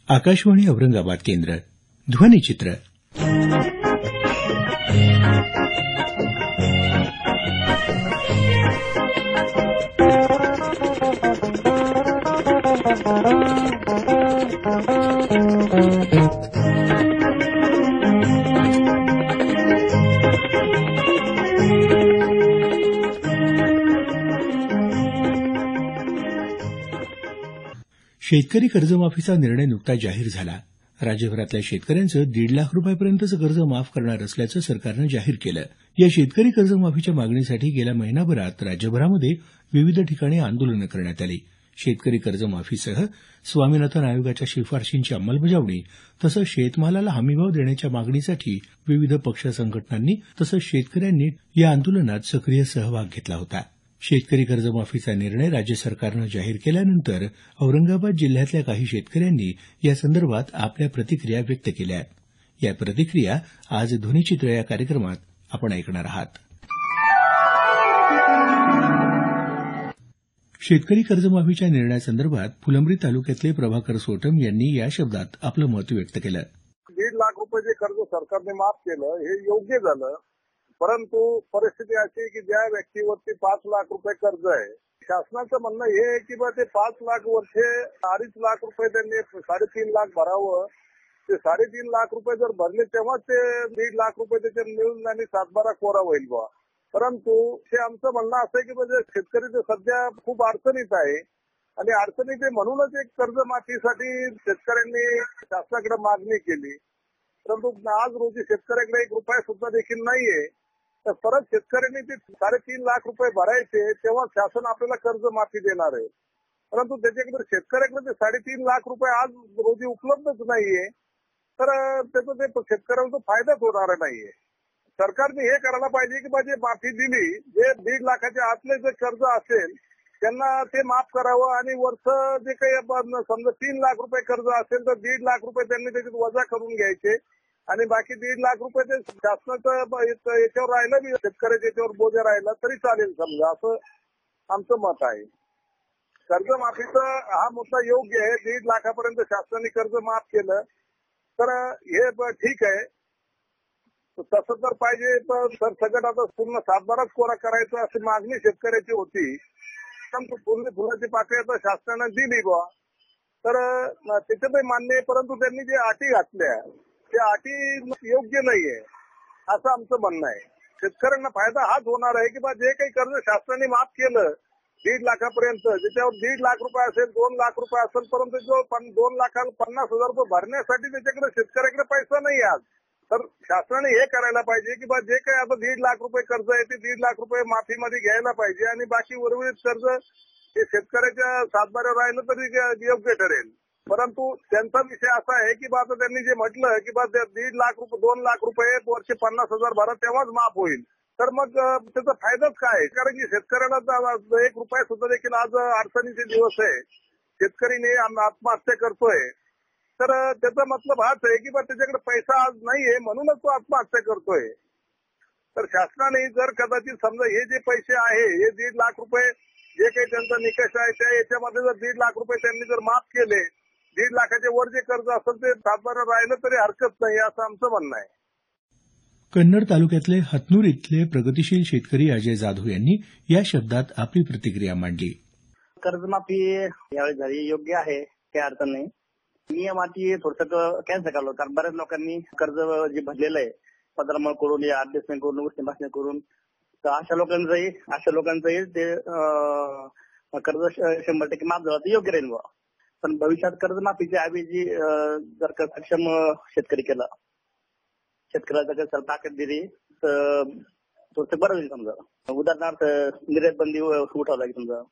आकाशवाणी औरंगाबाद केंद्र ध्वनिचित्र शेतकरी कर्जमाफीचा निर्णय नुकताच जाहीर झाला. राज्यभरातल्या शेतकऱ्यांचं 1.5 लाख रुपयापर्यंतचं कर्ज माफ करणार असल्याचं सरकारनं जाहीर केलं. या शेतकरी कर्जमाफीच्या मागणीसाठी गेल्या महिनाभरात राज्यभरामध्ये विविध ठिकाणी आंदोलनं करण्यात आली. शेतकरी कर्जमाफीसह स्वामीनाथन आयोगाच्या शिफारशींची अंमलबजावणी तसंच शेतमालाला हमीभाव देण्याच्या मागणीसाठी विविध पक्ष संघटनांनी तसंच शेतकऱ्यांनी या आंदोलनात सक्रिय सहभाग घेतला होता. शेतकरी कर्जमाफीचा निर्णय राज्य सरकारनं जाहीर केल्यानंतर औरंगाबाद जिल्ह्यातल्या काही शेतकऱ्यांनी यासंदर्भात आपल्या प्रतिक्रिया व्यक्त केल्या. या प्रतिक्रिया आज ध्वनिचित्र या कार्यक्रमात आपण ऐकणार आहात. शेतकरी कर्जमाफीच्या निर्णयासंदर्भात फुलंब्री तालुक्यातले प्रभाकर सोटम यांनी या शब्दात आपलं मत व्यक्त केलं. 1.5 लाख रुपये जे कर्ज सरकारने माफ केलं हे योग्य झालं, परंतु परिस्थिती अशी की ज्या व्यक्तीवरती 5 लाख रुपये कर्ज आहे, शासनाचं म्हणणं हे आहे की बा ते 5 लाख वर्षे 2.5 लाख रुपये त्यांनी 3.5 लाख भरावं. ते 3.5 लाख रुपये जर भरले तेव्हा ते 1.5 लाख रुपये त्याच्यात मिळून आणि 7-12 कोरा होईल बा. परंतु हे आमचं म्हणणं असं आहे की म्हणजे शेतकरी तर सध्या खूप अडचणीत आहे आणि अडचणीत आहे म्हणूनच एक कर्जमाफीसाठी शेतकऱ्यांनी शासनाकडे मागणी केली. परंतु आज रोजी शेतकऱ्याकडे 1 रुपया सुद्धा देखील नाहीये. तर परत शेतकऱ्यांनी ते 3.5 लाख रुपये भरायचे तेव्हा शासन आपल्याला कर्जमाफी देणार आहे. परंतु त्याच्याकडे शेतकऱ्याकडे ते 3.5 लाख रुपये आज रोजी उपलब्धच नाहीये. तर त्याचा ते शेतकऱ्यांचा फायदाच होणार नाहीये. सरकारने हे करायला पाहिजे की म्हणजे माफी दिली, जे 1.5 लाखाच्या आतले जे कर्ज असेल त्यांना ते माफ करावं आणि वर्ष जे काही समजा 3 लाख रुपये कर्ज असेल तर 1.5 लाख रुपये त्यांनी त्याच्यात वजा करून घ्यायचे आणि बाकी 1.5 लाख रुपये ते शासनाचं याच्यावर राहिलं बी शेतकऱ्याच्या याच्यावर बोजा राहिला तरी चालेल समजा, असं आमचं मत आहे. कर्जमाफीचा हा मुद्दा योग्य आहे. 1.5 लाखापर्यंत शासनाने कर्ज माफ केलं तर हे ठीक आहे. तसं तर पाहिजे तर सरसकट आता पूर्ण 7-12 कोरा करायचा अशी मागणी शेतकऱ्याची होती. परंतु पूर्ण फुलाची पाकळी आता शासनानं दिली बुवा तर त्याच्यातही मान्य आहे, परंतु त्यांनी जे अटी घातल्या त्या अटी योग्य नाहीये असं आमचं म्हणणं आहे. शेतकऱ्यांना फायदा हाच होणार आहे की बा जे काही कर्ज शासनाने माफ केलं 1.5 लाखापर्यंत, ज्याच्यावर 1.5 लाख रुपये असेल 2 लाख रुपये असेल, परंतु जो 2 लाखाला 50,000 रुपये भरण्यासाठी त्याच्याकडे शेतकऱ्याकडे पैसा नाही आज. तर शासनाने हे करायला पाहिजे की बा जे काही आता 1.5 लाख रुपये कर्ज आहे ते 1.5 लाख रुपये माफीमध्ये घ्यायला पाहिजे आणि बाकी उर्वरित कर्ज हे शेतकऱ्याच्या सातबाऱ्यावर राहिलं तरी योग्य ठरेल. परंतु त्यांचा विषय असा आहे की बा आता त्यांनी जे म्हटलं की बा 1.5 लाख रुपये 2 लाख रुपये वर्षे 50,000 भरा तेव्हाच माफ होईल. तर मग त्याचा फायदाच काय? कारण की शेतकऱ्याला 1 रुपया सुद्धा देखील आज अडचणीचे दिवस आहे. शेतकरी आत्महत्या करतोय. तर त्याचा मतलब हाच आहे की बा त्याच्याकडे पैसा आज नाहीये म्हणूनच तो आत्महत्या करतोय. तर शासनाने जर कदाचित समजा हे जे पैसे आहे हे 1.5 लाख रुपये जे काही त्यांचा निकष आहे त्या याच्यामध्ये जर 1.5 लाख रुपये त्यांनी जर माफ केले, 1.5 लाखाच्या वर जे कर्ज असेल ते 7-12 राहिलं तरी हरकत नाही असं आमचं म्हणणं आहे. कन्नड तालुक्यातले हतनूर इथले प्रगतिशील शेतकरी अजय जाधव यांनी या शब्दात आपली प्रतिक्रिया मांडली. कर्जमाफी यावेळी झाली योग्य आहे, काही अडचण नाही. नियम अटी थोडंसं कॅन्सल केलं कारण बऱ्याच लोकांनी कर्ज जे भरलेलं आहे पदरामळ करून या अडजस्टमेंट करून गोष्टी भाषण करून तर अशा लोकांचंही ते कर्ज 100% माफ झालं तर योग्य राहील. पण भविष्यात कर्जमाफीच्या ऐवजी जर का सक्षम शेतकरी केला, शेतकऱ्याला जर ताकद दिली तर थोडंसं बरं होईल. समजा उदाहरणार्थ निर्यात बंदी उठावं लागेल. समजा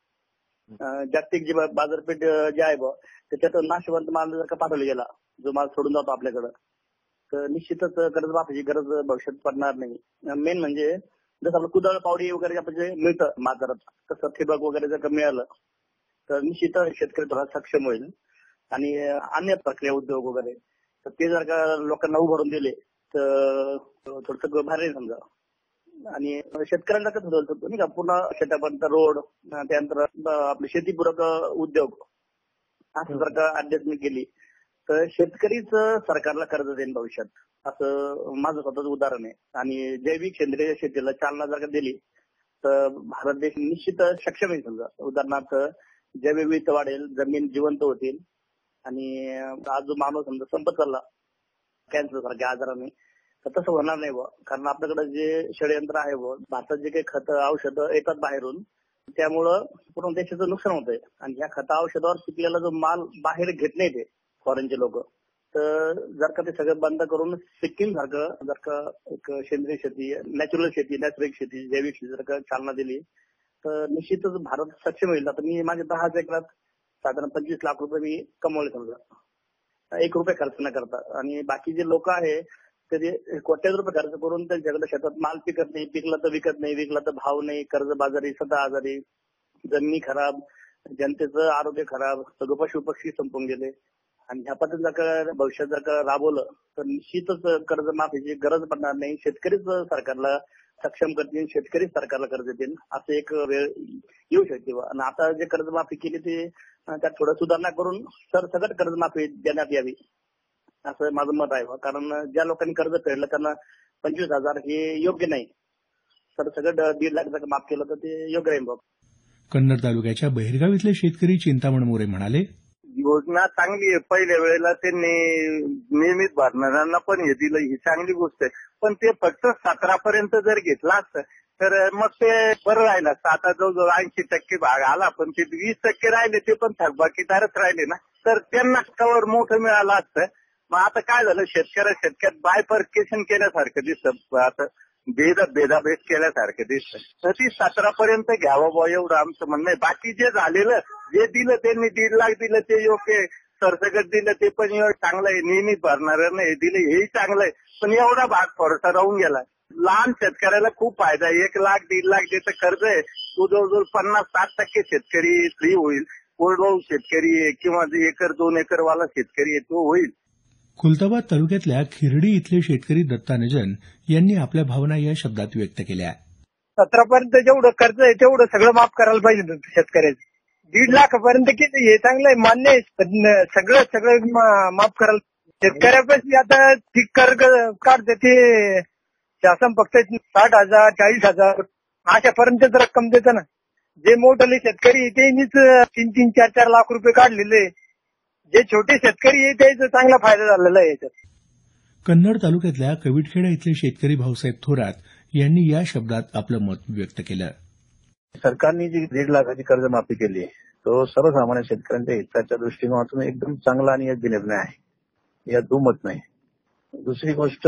जागतिक जी बाजारपेठ जी आहे त्याच्यात नाशवंत माल जर का पाठवला गेला, जो माल सोडून जातो आपल्याकडं, तर निश्चितच कर्जमाफीची गरज भविष्यात पडणार नाही. मेन म्हणजे जसं आपलं कुदळ पावडी वगैरे आपण जे मिळतं बाजारात तसं ठिबक वगैरे जर का मिळालं तर निश्चित शेतकरी थोडा सक्षम होईल. आणि अन्य प्रक्रिया उद्योग वगैरे तर ते जर का लोकांना उभारून दिले तर थोडंसं भारी समजा. आणि शेतकऱ्यांना कसं होतं नाही का पूर्ण शेतापर्यंत रोड, त्यानंतर आपले शेतीपूरक उद्योग असं जर का ऍडजस्टमेंट केली तर शेतकरीच सरकारला कर्ज देईन भविष्यात, असं माझं स्वतःच उदाहरण आहे. आणि जैविक सेंद्रिय शेतीला चालना जर का दिली तर भारत देश निश्चित सक्षम आहे. समजा उदाहरणार्थ जैवविविधता वाढेल, जमीन जिवंत होतील आणि आज जो मानव समजा संपत चालला कॅन्सर सारख्या आजाराने, तर तसं होणार नाही बुवा. कारण आपल्याकडे जे षडयंत्र आहे बुवा, भारतात जे काही खत औषधं येतात बाहेरून, त्यामुळं पूर्ण देशाचं नुकसान होतंय. आणि ह्या खत औषधावर पिकलेला जो माल बाहेर घेत नाही ते फॉरेनचे लोक, तर जर का ते सगळं बंद करून सिक्कीम सारखं जर का एक सेंद्रिय शेती, नॅचरल शेती, नैसर्गिक शेती, जैविक शेती जर का चालना दिली तर निश्चितच भारत सक्षम होईल. आता मी माझ्या 10 एकरात साधारण 25 लाख रुपये मी कमवले समजा, 1 रुपये खर्च न करता. आणि बाकी जे लोक आहे ते कोट्यावधी रुपये खर्च करून त्यांच्याकडे शेतात माल पिकत नाही, पिकला तर विकत नाही, विकला तर भाव नाही, कर्जबाजारी, सदा आजारी, जमिनी खराब, जनतेचं आरोग्य खराब, सगळं पशु पक्षी संपून गेले. आणि ह्या पद्धतीने जर का भविष्यात जर का राबवलं तर निश्चितच कर्जमाफीची गरज पडणार नाही. शेतकरीच सरकारला सक्षम करतील, शेतकरीच सरकारला कर्ज देतील, असं एक वेळ येऊ शकते. आणि आता जे कर्जमाफी केली ते त्यात थोडं सुधारणा करून सरसकट कर्जमाफी देण्यात यावी, असं माझं मत आहे. कारण ज्या लोकांनी कर्ज फेडलं त्यांना 25,000 हे योग्य नाही, सरसकट 1.5 लाख जर माफ केलं तर ते योग्य राहील. कन्नड तालुक्याच्या बहिरगाव इथले शेतकरी चिंतामण मोरे म्हणाले, योजना चांगली आहे. पहिल्या वेळेला त्यांनी नियमित भरणाऱ्यांना पण हे दिलं, ही चांगली गोष्ट आहे. पण ते फक्त 17 पर्यंत जर घेतलं असतं तर मग ते बरं राहिलं असतं. आता जवळजवळ 80% भाग आला, पण ते 20% राहिले, ते पण थकबाकीदारच राहिले ना, तर त्यांना कवर मोठं मिळालं असतं. मग आता काय झालं, शेतकऱ्यात बायफर्केशन केल्यासारखं दिसतं, आता भेदाभेद केल्यासारखं दिसतं. तर ती 17 पर्यंत घ्यावं बुवा, एवढं आमचं म्हणणं आहे. बाकी जे झालेलं, जे दिलं त्यांनी 1.5 लाख दिलं ते योग्य आहे, सरसकट दिलं ते पण चांगलं आहे, नियमित भरणाऱ्यांना हे दिलं हेही चांगलं आहे. पण एवढा भाग थोडासा राहून गेला. लहान शेतकऱ्याला खूप फायदा आहे. 1 लाख 1.5 लाख ज्याचं कर्ज आहे तो जवळजवळ 50-60% शेतकरी फ्री होईल. कोरडवाहू शेतकरी आहे किंवा 1 एकर 2 एकर वाला शेतकरी आहे तो होईल. खुलताबाद तालुक्यातल्या खिरडी इथले शेतकरी दत्तानजन यांनी आपल्या भावना या शब्दात व्यक्त केल्या. 17 पर्यंत जेवढं कर्ज आहे तेवढं सगळं माफ करायला पाहिजे शेतकऱ्याचं. 1.5 लाखापर्यंत किती हे चांगलं आहे, मान्य आहे, पण सगळं माफ करायला शेतकऱ्यापाशी. आता ती कर्ज काढते ते शासन फक्त 60,000 40,000 अशापर्यंतच रक्कम देतं ना. जे मोठे शेतकरी त्यांनीच 3-3, 4-4 लाख रुपये काढलेले. जे छोटे शेतकरी आहे त्याचा चांगला फायदा झालेला आहे याच्यात. कन्नड तालुक्यातल्या कविटखेडा इथले शेतकरी भाऊसाहेब थोरात यांनी या शब्दात आपलं मत व्यक्त केलं. सरकारने जी 1.5 लाखाची कर्जमाफी केली तो सर्वसामान्य शेतकऱ्यांच्या हिताच्या दृष्टीकोनातून एकदम चांगला आणि योग्य निर्णय आहे, यात दुमत नाही. दुसरी गोष्ट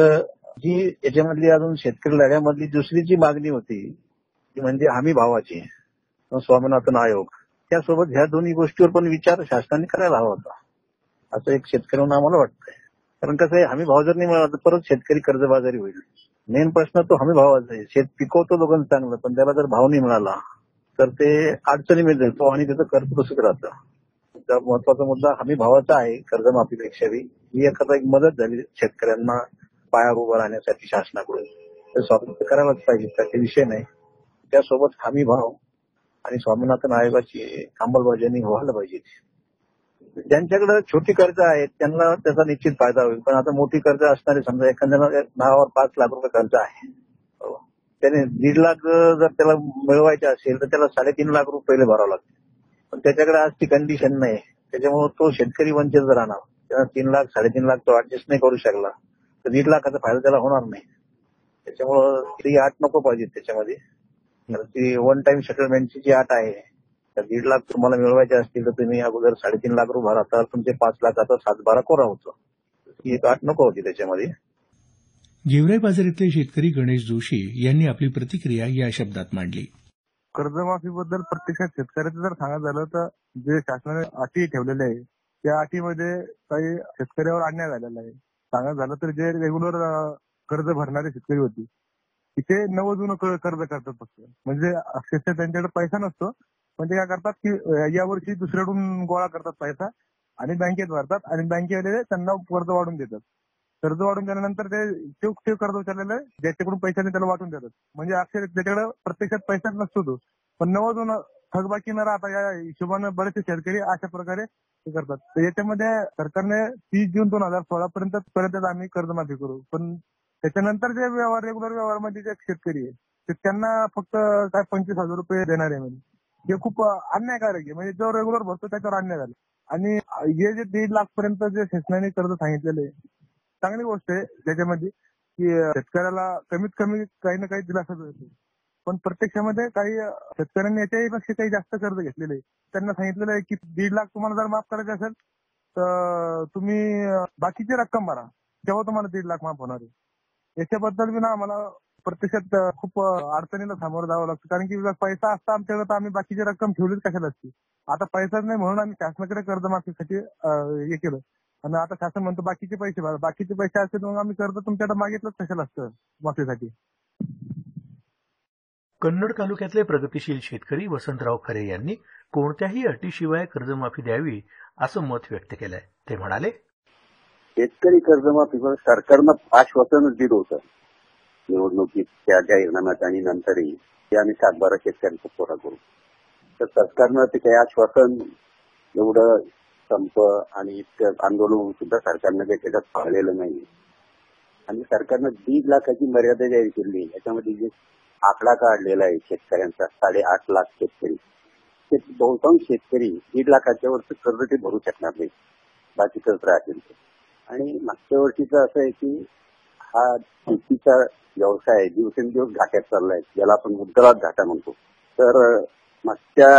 जी याच्यामधली अजून शेतकरी लढ्यामधली दुसरी जी मागणी होती ती म्हणजे हमी भावाची, स्वामीनाथन आयोग, त्यासोबत ह्या दोन्ही गोष्टीवर पण विचार शासनाने करायला हवा होता, असं एक शेतकरी म्हणून आम्हाला वाटतंय. कारण कसं आहे, हमी भाव जर नाही मिळाला तर परत शेतकरी कर्जबाजारी होईल. मेन प्रश्न तो हमी भावाचा आहे. शेत पिकवतो लोकांचं चांगलं, पण त्याला जर भाव नाही मिळाला तर ते अडचणीमध्ये जातो आणि त्याचं कर्ज तसंच राहतं. तर महत्वाचा मुद्दा हमी भावाचा आहे कर्जमाफीपेक्षाही. ही एखादा एक मदत झाली शेतकऱ्यांना पायावर उभं राहण्यासाठी शासनाकडून, तर स्वातंत्र्य करायलाच पाहिजे, त्याचे विषय नाही. त्यासोबत हमी भाव आणि स्वामीनाथन आयोगाची अंमलबजावणी व्हायला पाहिजे. ज्यांच्याकडे छोटी कर्ज आहेत त्यांना त्याचा निश्चित फायदा होईल. पण आता मोठी कर्ज असणारे, समजा एखाद्या नावावर 5 लाख रुपये कर्ज आहे, त्याने 1.5 लाख जर त्याला मिळवायचे असेल तर त्याला 3.5 लाख रुपये पहिले भरावं लागते. पण त्याच्याकडे आज ती कंडिशन नाही, त्याच्यामुळे तो शेतकरी वंचित राहणार. त्याला 3 लाख 3.5 लाख तो ऍडजस्ट नाही करू शकला तर 1.5 लाखाचा फायदा त्याला होणार नाही. त्याच्यामुळं ती अट नको पाहिजे त्याच्यामध्ये. ती वन टाइम सेटलमेंटची जी अट आहे, तर 1.5 लाख तुम्हाला मिळवायचे असतील तर तुम्ही अगोदर 3.5 लाख रुपये भरा, तर तुमचे 5 लाखाचा 7-12 कोरा होतो. ही एक अट नको होती त्याच्यामध्ये. गेवराई बाजार इथले शेतकरी गणेश जोशी यांनी आपली प्रतिक्रिया या शब्दात मांडली. कर्जमाफीबद्दल प्रत्यक्षात शेतकऱ्याचं जर सांगायचं झालं तर जे शासनाने अटी ठेवलेल्या आहे त्या अटीमध्ये काही शेतकऱ्यावर अन्याय झालेला आहे. सांगायचं झालं तर जे रेग्युलर कर्ज भरणारे शेतकरी होते तिथे 90 जून कर्ज करतात फक्त. म्हणजे अक्षरशः त्यांच्याकडे पैसा नसतो, पण ते काय करतात की यावर्षी दुसऱ्याकडून गोळा करतात पैसा आणि बँकेत भरतात आणि बँकेवाले त्यांना कर्ज वाढून देतात. कर्ज वाढून दिल्यानंतर ते कर्ज उचललेलं आहे ज्याच्याकडून पैशाने त्याला वाटून देतात. म्हणजे अक्षर त्याच्याकडे प्रत्यक्षात पैसाच नसतो तो, पण 90 जून थकबाकी न राहता या हिशोबाने बरेचसे शेतकरी अशा प्रकारे ते करतात. तर याच्यामध्ये सरकारने 30 जून 2016 पर्यंत आम्ही कर्जमाफी करू. पण त्याच्यानंतर जे व्यवहार रेग्युलर व्यवहारमध्ये जे शेतकरी आहे ते त्यांना फक्त काय 25,000 रुपये देणार आहे म्हणजे हे खूप अन्यायकारक आहे. म्हणजे जो रेग्युलर भरतो त्याच्यावर अन्याय झाला. आणि हे जे 1.5 लाख पर्यंत जे शासनाने कर्ज सांगितलेलं आहे चांगली गोष्ट आहे त्याच्यामध्ये की शेतकऱ्याला कमीत कमी काही ना काही दिलासा मिळतो. पण प्रत्यक्षामध्ये काही शेतकऱ्यांनी याच्यापेक्षा काही जास्त कर्ज घेतलेले आहे. त्यांना सांगितलेलं आहे की 1.5 लाख तुम्हाला जर माफ करायचे असेल तर तुम्ही बाकीची रक्कम भरा तेव्हा तुम्हाला 1.5 लाख माफ होणार आहे. याच्याबद्दल बी ना आम्हाला प्रत्यक्षात खूप अडचणीला सामोरं जावं लागतं. कारण की पैसा असता आमच्याकडे तर आम्ही बाकीची रक्कम ठेवलीच कशाला असती. आता पैसाच नाही म्हणून आम्ही शासनाकडे कर्जमाफीसाठी हे केलं. आणि आता शासन म्हणतो बाकीचे पैसे भरा. बाकीचे पैसे असते मग आम्ही कर्ज तुमच्याकडे मागितलंच कशाला असतं माफीसाठी. कन्नड तालुक्यातले प्रगतिशील शेतकरी वसंतराव खरे यांनी कोणत्याही अटीशिवाय कर्जमाफी द्यावी असं मत व्यक्त केलंय. ते म्हणाले, शेतकरी कर्जमाफीवर सरकारनं आश्वासनच दिलं होतं निवडणुकीच्या जाहीरनाम्यात आणि नंतरही ते आम्ही 7-12 शेतकऱ्यांचा पुरा करू. तर सरकारनं ते काही आश्वासन एवढं संप आणि इतकं आंदोलन सुद्धा सरकारनं काही त्याच्यात पाळलेलं नाही. आणि सरकारनं 1.5 लाखाची मर्यादा जाहीर केली. याच्यामध्ये जे आकडा काढलेला आहे शेतकऱ्यांचा 8.5 लाख शेतकरी, ते बहुतांश शेतकरी 1.5 लाखाच्या वरचं कर्ज ते भरू शकणार नाही बाकी कर्ज राहतील. आणि मागच्या वर्षीचं असं आहे की हा शेतीचा व्यवसाय दिवसेंदिवस घाट्यात चाललाय, ज्याला आपण मुद्दलात घाटा म्हणतो. तर मागच्या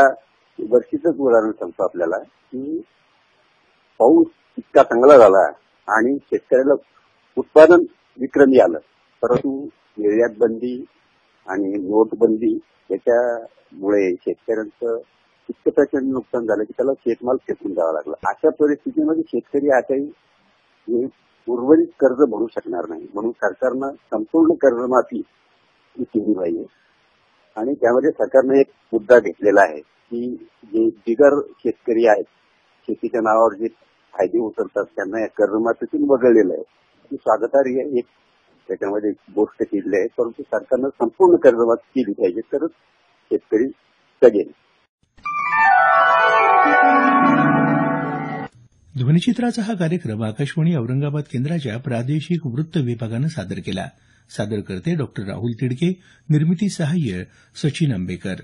वर्षीच उदाहरण सांगतो आपल्याला की पाऊस इतका चांगला झाला आणि शेतकऱ्याला उत्पादन विक्रमी आलं, परंतु निर्यात बंदी आणि नोटबंदी याच्यामुळे शेतकऱ्यांचं इतकं प्रचंड नुकसान झालं की त्याला शेतमाल फेकून द्यावा लागला. अशा परिस्थितीमध्ये शेतकरी आताही उर्वरित कर्ज भरू शकणार नाही. म्हणून सरकारनं संपूर्ण कर्जमाफी केली पाहिजे. आणि त्यामध्ये सरकारनं एक मुद्दा घेतलेला आहे की जे बिगर शेतकरी आहेत, शेतीच्या नावावर जे फायदे उचलतात त्यांना या कर्जमाफीतून वगळलेलं आहे. ही स्वागतार्ह एक त्याच्यामध्ये गोष्ट केलेली आहे. परंतु सरकारनं संपूर्ण कर्जमाफी केली पाहिजे तरच शेतकरी जगेल. ध्वनिचित्राचा हा कार्यक्रम आकाशवाणी औरंगाबाद केंद्राच्या प्रादेशिक वृत्त विभागानं सादर केला. सादर करते डॉक्टर राहुल तिडके. निर्मिती सहाय्य सचिन आंबेकर.